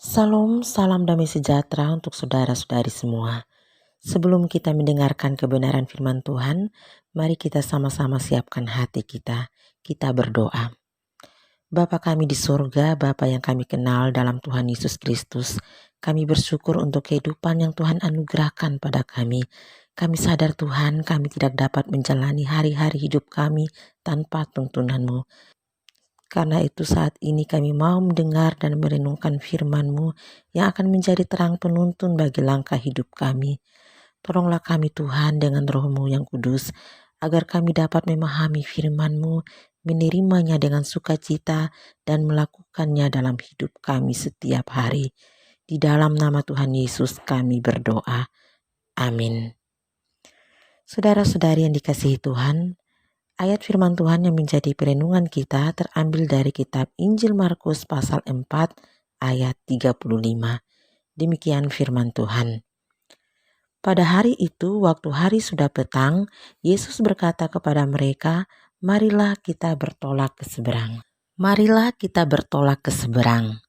Salam, salam damai sejahtera untuk saudara-saudari semua. Sebelum kita mendengarkan kebenaran firman Tuhan, mari kita sama-sama siapkan hati kita. Kita berdoa. Bapa kami di surga, Bapa yang kami kenal dalam Tuhan Yesus Kristus, kami bersyukur untuk kehidupan yang Tuhan anugerahkan pada kami. Kami sadar Tuhan, kami tidak dapat menjalani hari-hari hidup kami tanpa tuntunan-Mu. Karena itu saat ini kami mau mendengar dan merenungkan firman-Mu yang akan menjadi terang penuntun bagi langkah hidup kami. Tolonglah kami Tuhan dengan Roh-Mu yang kudus, agar kami dapat memahami firman-Mu, menerimanya dengan sukacita, dan melakukannya dalam hidup kami setiap hari. Di dalam nama Tuhan Yesus kami berdoa. Amin. Saudara-saudari yang dikasihi Tuhan, ayat firman Tuhan yang menjadi perenungan kita terambil dari kitab Injil Markus pasal 4 ayat 35. Demikian firman Tuhan. Pada hari itu, waktu hari sudah petang, Yesus berkata kepada mereka, "Marilah kita bertolak ke seberang." Marilah kita bertolak ke seberang.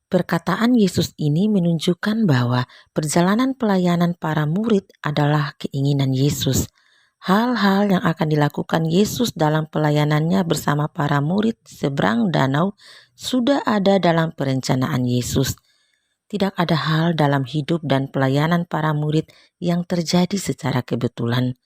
Perkataan Yesus ini menunjukkan bahwa perjalanan pelayanan para murid adalah keinginan Yesus. Hal-hal yang akan dilakukan Yesus dalam pelayanannya bersama para murid seberang danau sudah ada dalam perencanaan Yesus. Tidak ada hal dalam hidup dan pelayanan para murid yang terjadi secara kebetulan.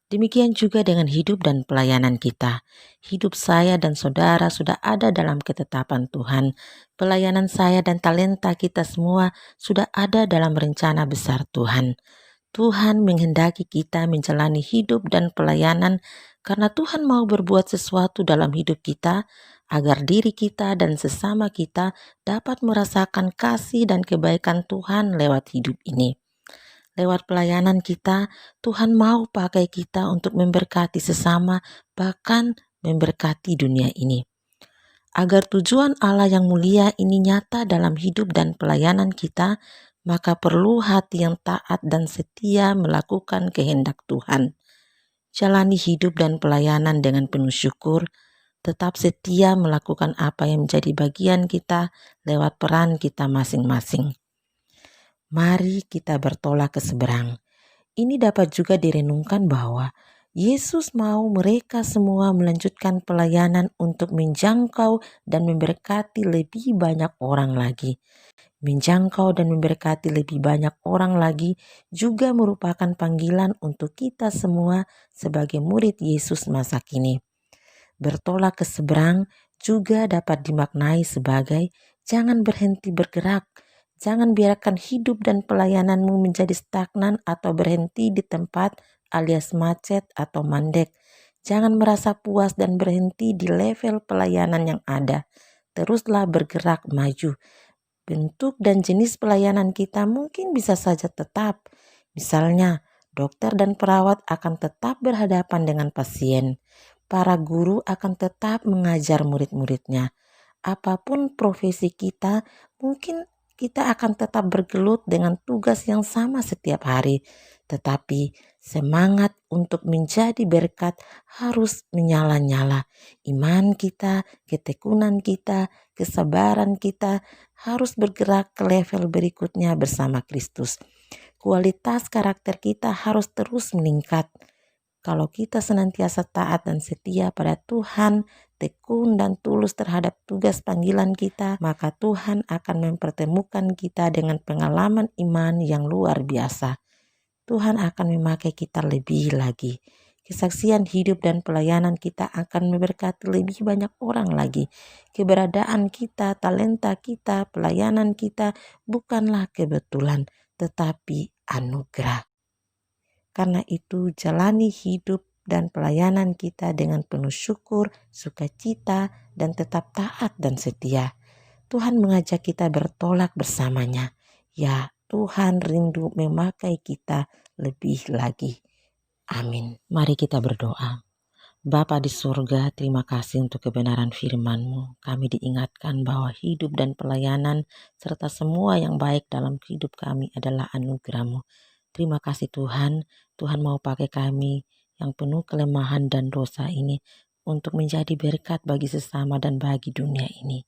Demikian juga dengan hidup dan pelayanan kita. Hidup saya dan saudara sudah ada dalam ketetapan Tuhan. Pelayanan saya dan talenta kita semua sudah ada dalam rencana besar Tuhan. Tuhan menghendaki kita menjalani hidup dan pelayanan karena Tuhan mau berbuat sesuatu dalam hidup kita agar diri kita dan sesama kita dapat merasakan kasih dan kebaikan Tuhan lewat hidup ini. Lewat pelayanan kita, Tuhan mau pakai kita untuk memberkati sesama, bahkan memberkati dunia ini. Agar tujuan Allah yang mulia ini nyata dalam hidup dan pelayanan kita, maka perlu hati yang taat dan setia melakukan kehendak Tuhan. Jalani hidup dan pelayanan dengan penuh syukur, tetap setia melakukan apa yang menjadi bagian kita lewat peran kita masing-masing. Mari kita bertolak ke seberang. Ini dapat juga direnungkan bahwa Yesus mau mereka semua melanjutkan pelayanan untuk menjangkau dan memberkati lebih banyak orang lagi. Menjangkau dan memberkati lebih banyak orang lagi juga merupakan panggilan untuk kita semua sebagai murid Yesus masa kini. Bertolak ke seberang juga dapat dimaknai sebagai jangan berhenti bergerak. Jangan biarkan hidup dan pelayananmu menjadi stagnan atau berhenti di tempat alias macet atau mandek. Jangan merasa puas dan berhenti di level pelayanan yang ada. Teruslah bergerak maju. Bentuk dan jenis pelayanan kita mungkin bisa saja tetap. Misalnya, dokter dan perawat akan tetap berhadapan dengan pasien. Para guru akan tetap mengajar murid-muridnya. Apapun profesi kita, mungkin kita akan tetap bergelut dengan tugas yang sama setiap hari. Tetapi semangat untuk menjadi berkat harus menyala-nyala. Iman kita, ketekunan kita, kesabaran kita harus bergerak ke level berikutnya bersama Kristus. Kualitas karakter kita harus terus meningkat. Kalau kita senantiasa taat dan setia pada Tuhan, tekun dan tulus terhadap tugas panggilan kita, maka Tuhan akan mempertemukan kita dengan pengalaman iman yang luar biasa. Tuhan akan memakai kita lebih lagi. Kesaksian hidup dan pelayanan kita akan memberkati lebih banyak orang lagi. Keberadaan kita, talenta kita, pelayanan kita bukanlah kebetulan, tetapi anugerah. Karena itu jalani hidup dan pelayanan kita dengan penuh syukur, sukacita, dan tetap taat dan setia. Tuhan mengajak kita bertolak bersamanya. Ya, Tuhan rindu memakai kita lebih lagi. Amin. Mari kita berdoa. Bapa di surga, terima kasih untuk kebenaran firman-Mu. Kami diingatkan bahwa hidup dan pelayanan serta semua yang baik dalam hidup kami adalah anugerah-Mu. Terima kasih Tuhan, Tuhan mau pakai kami yang penuh kelemahan dan dosa ini untuk menjadi berkat bagi sesama dan bagi dunia ini.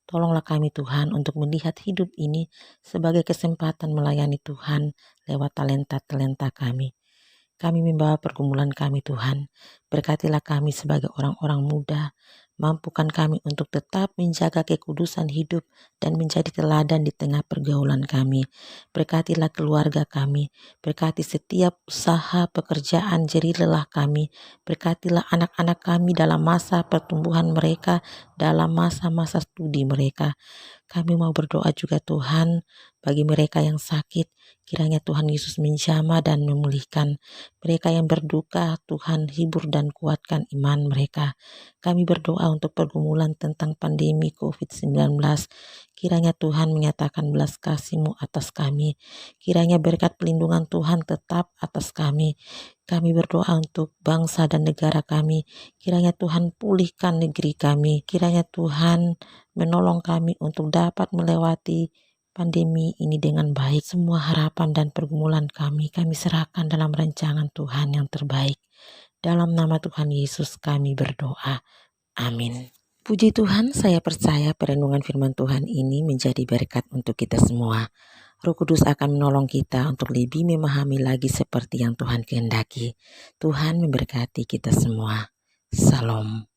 Tolonglah kami Tuhan untuk melihat hidup ini sebagai kesempatan melayani Tuhan lewat talenta-talenta kami. Kami membawa pergumulan kami Tuhan. Berkatilah kami sebagai orang-orang muda. Mampukan kami untuk tetap menjaga kekudusan hidup dan menjadi teladan di tengah pergaulan kami. Berkatilah keluarga kami. Berkati setiap usaha pekerjaan jerih lelah kami. Berkatilah anak-anak kami dalam masa pertumbuhan mereka, dalam masa-masa studi mereka. Kami mau berdoa juga Tuhan bagi mereka yang sakit. Kiranya Tuhan Yesus menjamah dan memulihkan. Mereka yang berduka, Tuhan hibur dan kuatkan iman mereka. Kami berdoa untuk pergumulan tentang pandemi COVID-19. Kiranya Tuhan menyatakan belas kasih-Mu atas kami. Kiranya berkat pelindungan Tuhan tetap atas kami. Kami berdoa untuk bangsa dan negara kami. Kiranya Tuhan pulihkan negeri kami. Kiranya Tuhan menolong kami untuk dapat melewati pandemi ini dengan baik. Semua harapan dan pergumulan kami serahkan dalam rancangan Tuhan yang terbaik. Dalam nama Tuhan Yesus kami berdoa. Amin. Puji Tuhan, saya percaya perenungan firman Tuhan ini menjadi berkat untuk kita semua. Roh Kudus akan menolong kita untuk lebih memahami lagi seperti yang Tuhan kehendaki. Tuhan memberkati kita semua. Salam.